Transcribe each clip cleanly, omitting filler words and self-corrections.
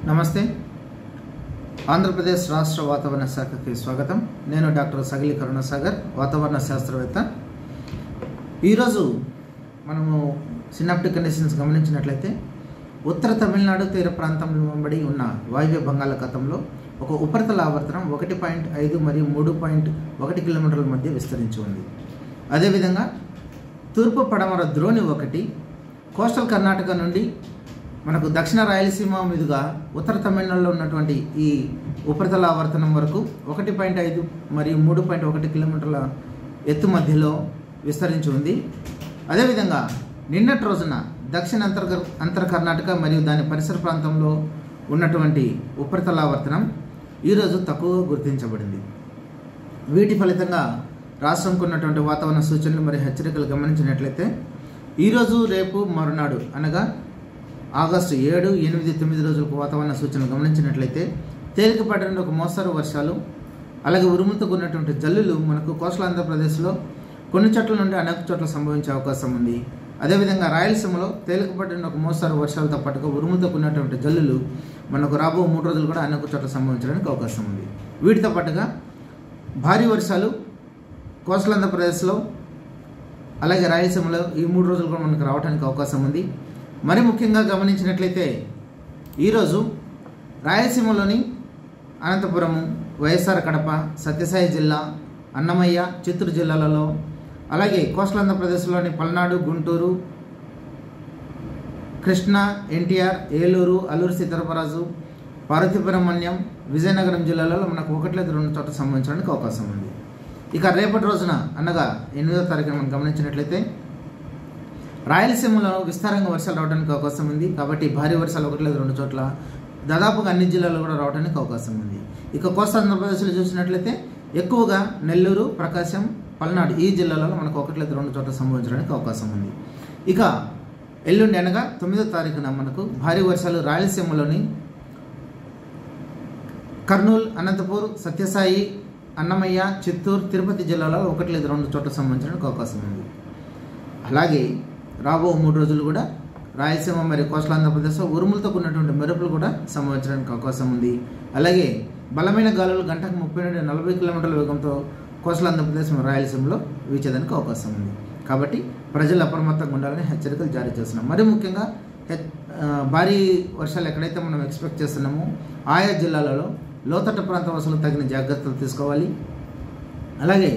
నమస్తే. ఆంధ్రప్రదేశ్ రాష్ట్ర వాతావరణ శాఖకి స్వాగతం. నేను డాక్టర్ సగిలి కరుణసాగర్, వాతావరణ శాస్త్రవేత్త. ఈరోజు మనము సినాప్టిక్ కండిషన్స్ గమనించినట్లయితే ఉత్తర తమిళనాడు తీర ప్రాంతంలో వెంబడి ఉన్న వాయువ్య బంగాళాఖాతంలో ఒక ఉపరితల ఆవర్తనం 1.5 మరియు 3.1 కిలోమీటర్ల మధ్య విస్తరించి ఉంది. అదేవిధంగా తూర్పు పడమర ద్రోణి 1 కోస్టల్ కర్ణాటక నుండి మనకు దక్షిణ రాయలసీమ మీదుగా ఉత్తర తమిళనాడులో ఉన్నటువంటి ఈ ఉపరితల ఆవర్తనం వరకు 1.5 మరియు 3.1 కిలోమీటర్ల ఎత్తు మధ్యలో విస్తరించి ఉంది. అదేవిధంగా నిన్నటి రోజున దక్షిణ అంతర్ కర్ణాటక మరియు దాని పరిసర ప్రాంతంలో ఉన్నటువంటి ఉపరితల ఆవర్తనం ఈరోజు తక్కువగా గుర్తించబడింది. వీటి ఫలితంగా రాష్ట్రంకు ఉన్నటువంటి వాతావరణ సూచనలు మరియు హెచ్చరికలు గమనించినట్లయితే ఈరోజు రేపు మరునాడు అనగా ఆగస్టు 7, 8, 9 రోజులకు వాతావరణ సూచనలు గమనించినట్లయితే తేలికపాటి నుండి ఒక మోస్తరు వర్షాలు అలాగే ఉరుములతో కూడినటువంటి జల్లులు మనకు కోస్టల్ ఆంధ్రప్రదేశ్లో కొన్ని చోట్ల నుండి అనేక చోట్ల సంభవించే అవకాశం ఉంది. అదేవిధంగా రాయలసీమలో తేలికపాటి నుండి ఒక మోస్తరు వర్షాలతో పాటుగా ఉరుములతో కూడినటువంటి జల్లులు మనకు రాబో 3 రోజులు కూడా అనేక చోట్ల సంభవించడానికి అవకాశం ఉంది. వీటితో పాటుగా భారీ వర్షాలు కోస్టల్ ఆంధ్రప్రదేశ్లో అలాగే రాయలసీమలో ఈ 3 రోజులు కూడా మనకు రావడానికి అవకాశం ఉంది. మరి ముఖ్యంగా గమనించినట్లయితే ఈరోజు రాయలసీమలోని అనంతపురము, వైఎస్ఆర్ కడప, సత్యసాయి జిల్లా, అన్నమయ్య, చిత్తూరు జిల్లాలలో అలాగే కోస్టల్ ఆంధ్రప్రదేశ్లోని పల్నాడు, గుంటూరు, కృష్ణా, ఎన్టీఆర్, ఏలూరు, అల్లూరు సీతారామరాజు, పార్వతీపురం మన్యం, విజయనగరం జిల్లాలలో మనకు 1 లేదా 2 చోట్ల సంభవించడానికి అవకాశం ఉంది. ఇక రేపటి రోజున అనగా 8వ తారీఖున మనం గమనించినట్లయితే రాయలసీమలో విస్తారంగా వర్షాలు రావడానికి అవకాశం ఉంది. కాబట్టి భారీ వర్షాలు 1 లేదా 2 చోట్ల దాదాపుగా అన్ని జిల్లాల్లో కూడా రావడానికి అవకాశం ఉంది. ఇక కోస్టల్ ఆంధ్రప్రదేశ్లో చూసినట్లయితే ఎక్కువగా నెల్లూరు, ప్రకాశం, పల్నాడు ఈ జిల్లాలలో మనకు 1 లేదా 2 చోట్ల సంభవించడానికి అవకాశం ఉంది. ఇక ఎల్లుండి అనగా 9వ తారీఖున మనకు భారీ వర్షాలు రాయలసీమలోని కర్నూలు, అనంతపూర్, సత్యసాయి, అన్నమయ్య, చిత్తూరు, తిరుపతి జిల్లాలో 1 లేదా 2 చోట్ల సంభవించడానికి అవకాశం ఉంది. అలాగే రాబో 3 రోజులు కూడా రాయలసీమ మరియు కోస్టల్ ఆంధ్రప్రదేశ్లో ఉరుములతో కూడినటువంటి మెరుపులు కూడా సంభవించడానికి అవకాశం ఉంది. అలాగే బలమైన గాలులు గంటకు 30 నుండి 40 కిలోమీటర్ల వేగంతో కోస్టల్ ఆంధ్రప్రదేశ్ మరియు రాయలసీమలో వీచేదానికి అవకాశం ఉంది. కాబట్టి ప్రజలు అప్రమత్తంగా ఉండాలని హెచ్చరికలు జారీ చేస్తున్నాం. మరి ముఖ్యంగా భారీ వర్షాలు ఎక్కడైతే మనం ఎక్స్పెక్ట్ చేస్తున్నామో ఆయా జిల్లాలలో లోతట్టు ప్రాంత వాసులు తగిన జాగ్రత్తలు తీసుకోవాలి. అలాగే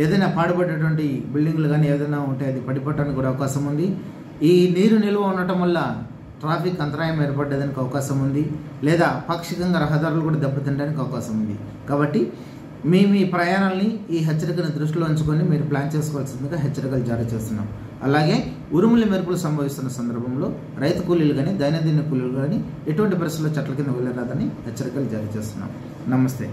ఏదైనా పాడుపడేటువంటి బిల్డింగ్లు కానీ ఏదైనా ఉంటే అది పడిపోవడానికి కూడా అవకాశం ఉంది. ఈ నీరు నిల్వ ఉండటం వల్ల ట్రాఫిక్ అంతరాయం ఏర్పడడానికి అవకాశం ఉంది, లేదా పాక్షికంగా రహదారులు కూడా దెబ్బతినడానికి అవకాశం ఉంది. కాబట్టి మీ ప్రయాణాలని ఈ హెచ్చరికను దృష్టిలో ఉంచుకొని మీరు ప్లాన్ చేసుకోవాల్సిందిగా హెచ్చరికలు జారీ చేస్తున్నాం. అలాగే ఉరుములు మెరుపులు సంభవిస్తున్న సందర్భంలో రైతు కూలీలు కానీ దైనందిన కూలీలు కానీ ఎటువంటి పరిస్థితుల్లో చెట్ల కింద వెళ్ళరాదని హెచ్చరికలు జారీ చేస్తున్నాం. నమస్తే.